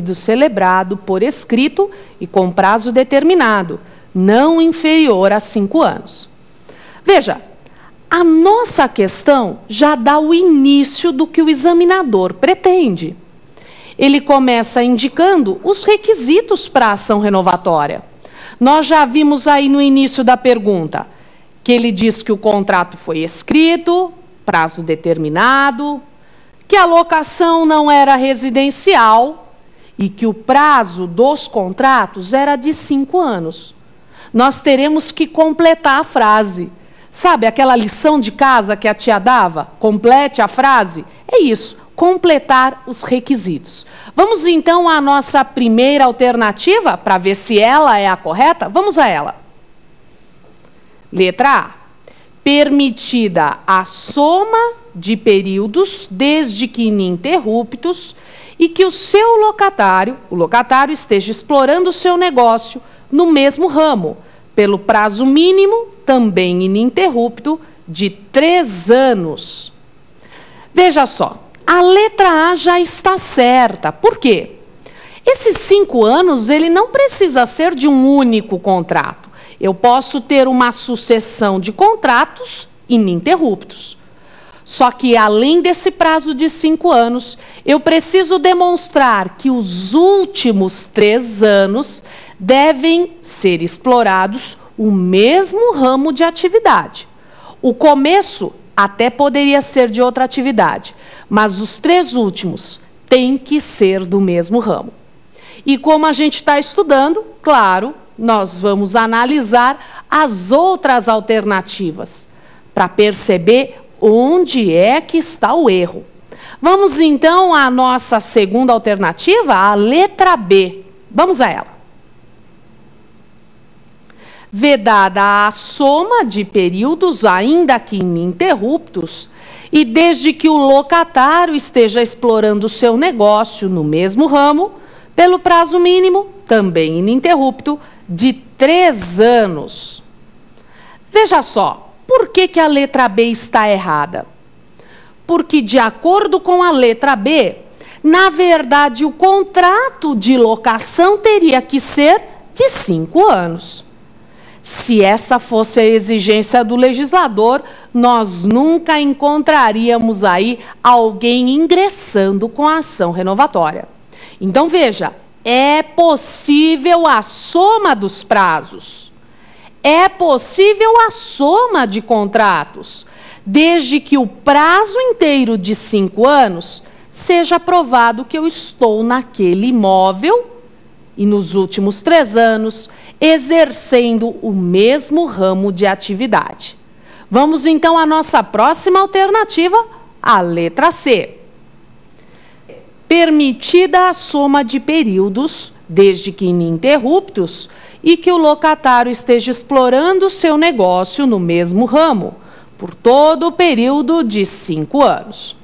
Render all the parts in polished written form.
sido celebrado por escrito e com prazo determinado, não inferior a 5 anos. Veja, a nossa questão já dá o início do que o examinador pretende. Ele começa indicando os requisitos para a ação renovatória. Nós já vimos aí no início da pergunta que ele diz que o contrato foi escrito, prazo determinado, que a locação não era residencial e que o prazo dos contratos era de 5 anos. Nós teremos que completar a frase. Sabe aquela lição de casa que a tia dava? Complete a frase? É isso, completar os requisitos. Vamos então à nossa primeira alternativa, para ver se ela é a correta? Vamos a ela. Letra A. Permitida a soma de períodos desde que ininterruptos e que o seu locatário, esteja explorando o seu negócio no mesmo ramo, pelo prazo mínimo, também ininterrupto, de 3 anos. Veja só, a letra A já está certa. Por quê? Esses 5 anos, ele não precisa ser de um único contrato. Eu posso ter uma sucessão de contratos ininterruptos. Só que, além desse prazo de 5 anos, eu preciso demonstrar que os últimos 3 anos devem ser explorados o mesmo ramo de atividade. O começo até poderia ser de outra atividade, mas os 3 últimos têm que ser do mesmo ramo. E como a gente está estudando, claro, nós vamos analisar as outras alternativas para perceber onde é que está o erro. Vamos então à nossa segunda alternativa, a letra B. Vamos a ela. Vedada a soma de períodos, ainda que ininterruptos, e desde que o locatário esteja explorando o seu negócio no mesmo ramo, pelo prazo mínimo, também ininterrupto, de 3 anos. Veja só, por que a letra B está errada? Porque, de acordo com a letra B, na verdade, o contrato de locação teria que ser de 5 anos. Se essa fosse a exigência do legislador, nós nunca encontraríamos aí alguém ingressando com a ação renovatória. Então, veja, é possível a soma dos prazos, é possível a soma de contratos, desde que o prazo inteiro de 5 anos seja provado que eu estou naquele imóvel e nos últimos 3 anos exercendo o mesmo ramo de atividade. Vamos então à nossa próxima alternativa, a letra C. Permitida a soma de períodos, desde que ininterruptos, e que o locatário esteja explorando o seu negócio no mesmo ramo, por todo o período de 5 anos.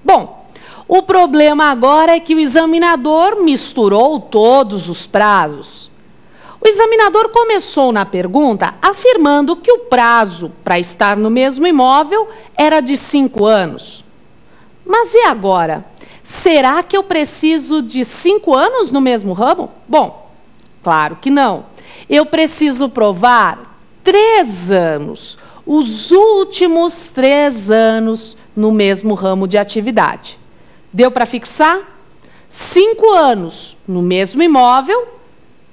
Bom, o problema agora é que o examinador misturou todos os prazos. O examinador começou na pergunta afirmando que o prazo para estar no mesmo imóvel era de 5 anos. Mas e agora? Será que eu preciso de 5 anos no mesmo ramo? Bom, claro que não. Eu preciso provar 3 anos, os últimos 3 anos no mesmo ramo de atividade. Deu para fixar? 5 anos no mesmo imóvel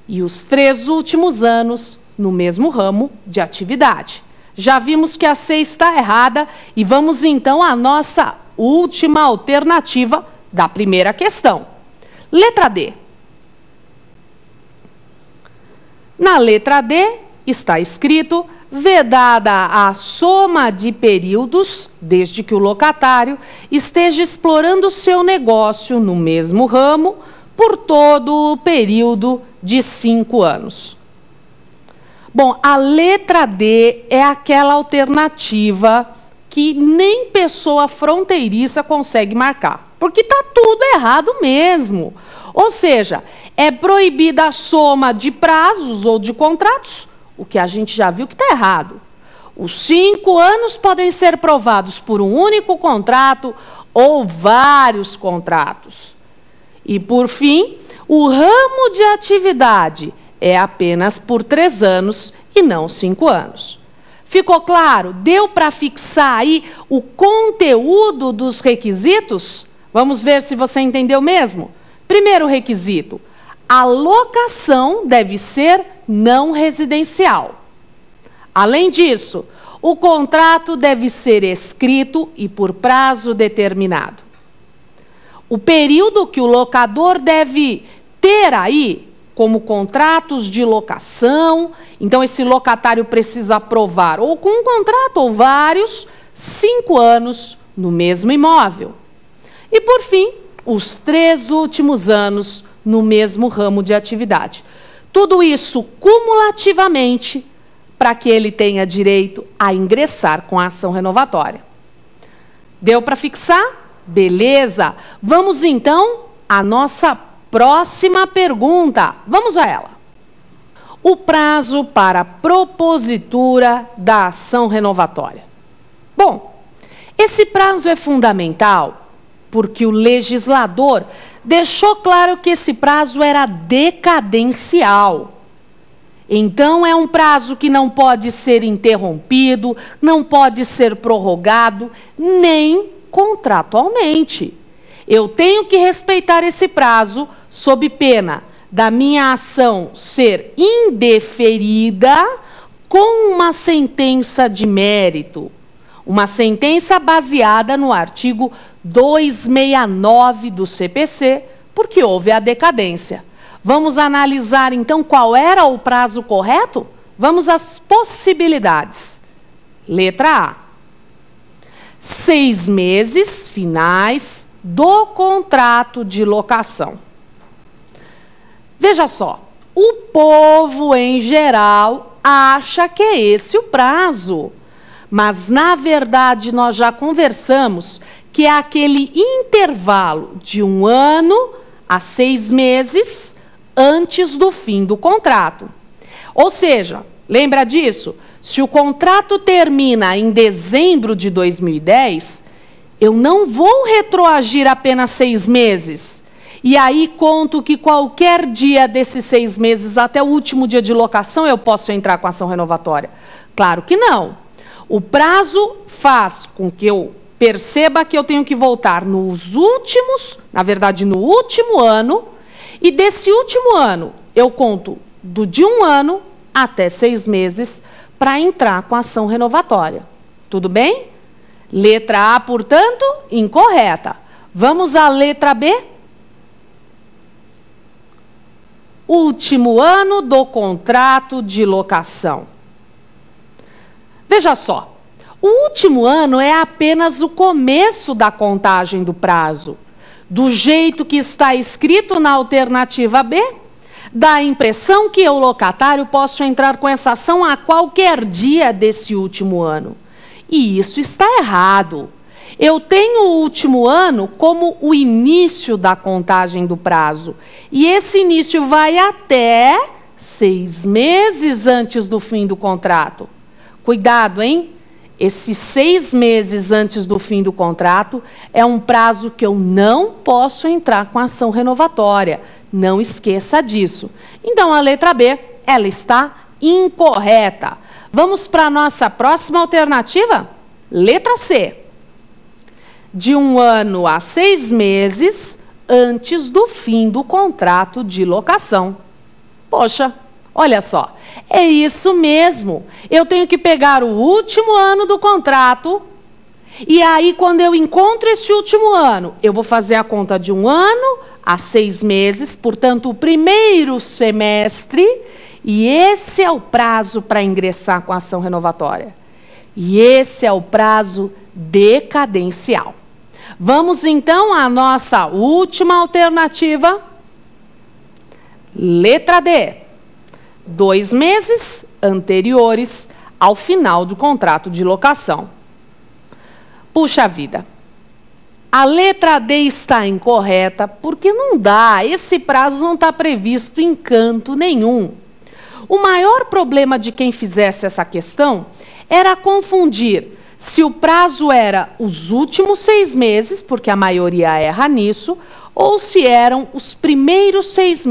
e os 3 últimos anos no mesmo ramo de atividade. Já vimos que a C está errada e vamos então à nossa última alternativa da primeira questão. Letra D. Na letra D está escrito: vedada a soma de períodos, desde que o locatário esteja explorando o seu negócio no mesmo ramo por todo o período de 5 anos. Bom, a letra D é aquela alternativa que nem pessoa fronteiriça consegue marcar, porque está tudo errado mesmo. Ou seja, é proibida a soma de prazos ou de contratos, o que a gente já viu que está errado. Os 5 anos podem ser provados por um único contrato ou vários contratos. E, por fim, O ramo de atividade é apenas por 3 anos e não 5 anos. Ficou claro? Deu para fixar aí o conteúdo dos requisitos? Vamos ver se você entendeu mesmo. Primeiro requisito: a locação deve ser não residencial. Além disso, o contrato deve ser escrito e por prazo determinado. O período que o locador deve ter aí como contratos de locação, então esse locatário precisa aprovar ou com um contrato ou vários, 5 anos no mesmo imóvel. E por fim, os 3 últimos anos no mesmo ramo de atividade. Tudo isso cumulativamente para que ele tenha direito a ingressar com a ação renovatória. Deu para fixar? Beleza! Vamos então à nossa próxima pergunta. Vamos a ela. O prazo para propositura da ação renovatória. Bom, esse prazo é fundamental porque o legislador deixou claro que esse prazo era decadencial. Então, é um prazo que não pode ser interrompido, não pode ser prorrogado, nem contratualmente. Eu tenho que respeitar esse prazo sob pena da minha ação ser indeferida com uma sentença de mérito. Uma sentença baseada no artigo 269 do CPC, porque houve a decadência. Vamos analisar, então, qual era o prazo correto? Vamos às possibilidades. Letra A. 6 meses finais do contrato de locação. Veja só, o povo, em geral, acha que é esse o prazo. Mas, na verdade, nós já conversamos que é aquele intervalo de 1 ano a 6 meses antes do fim do contrato. Ou seja, lembra disso? Se o contrato termina em dezembro de 2010, eu não vou retroagir apenas 6 meses. E aí conto que qualquer dia desses 6 meses, até o último dia de locação, eu posso entrar com ação renovatória. Claro que não. O prazo faz com que eu perceba que eu tenho que voltar nos últimos, na verdade, no último ano, e desse último ano, eu conto de 1 ano até 6 meses para entrar com ação renovatória. Tudo bem? Letra A, portanto, incorreta. Vamos à letra B? Último ano do contrato de locação. Veja só, o último ano é apenas o começo da contagem do prazo. Do jeito que está escrito na alternativa B, dá a impressão que eu, locatário, posso entrar com essa ação a qualquer dia desse último ano. E isso está errado. Eu tenho o último ano como o início da contagem do prazo. E esse início vai até 6 meses antes do fim do contrato. Cuidado, hein? Esses 6 meses antes do fim do contrato é um prazo que eu não posso entrar com ação renovatória. Não esqueça disso. Então, a letra B, ela está incorreta. Vamos para a nossa próxima alternativa? Letra C. De 1 ano a 6 meses antes do fim do contrato de locação. Poxa, olha só, é isso mesmo. Eu tenho que pegar o último ano do contrato e aí, quando eu encontro esse último ano, eu vou fazer a conta de 1 ano a 6 meses, portanto, o primeiro semestre, e esse é o prazo para ingressar com a ação renovatória. E esse é o prazo decadencial. Vamos, então, à nossa última alternativa. Letra D. 2 meses anteriores ao final do contrato de locação. Puxa vida. A letra D está incorreta porque não dá, esse prazo não está previsto em canto nenhum. O maior problema de quem fizesse essa questão era confundir se o prazo era os últimos 6 meses, porque a maioria erra nisso, ou se eram os primeiros 6 meses.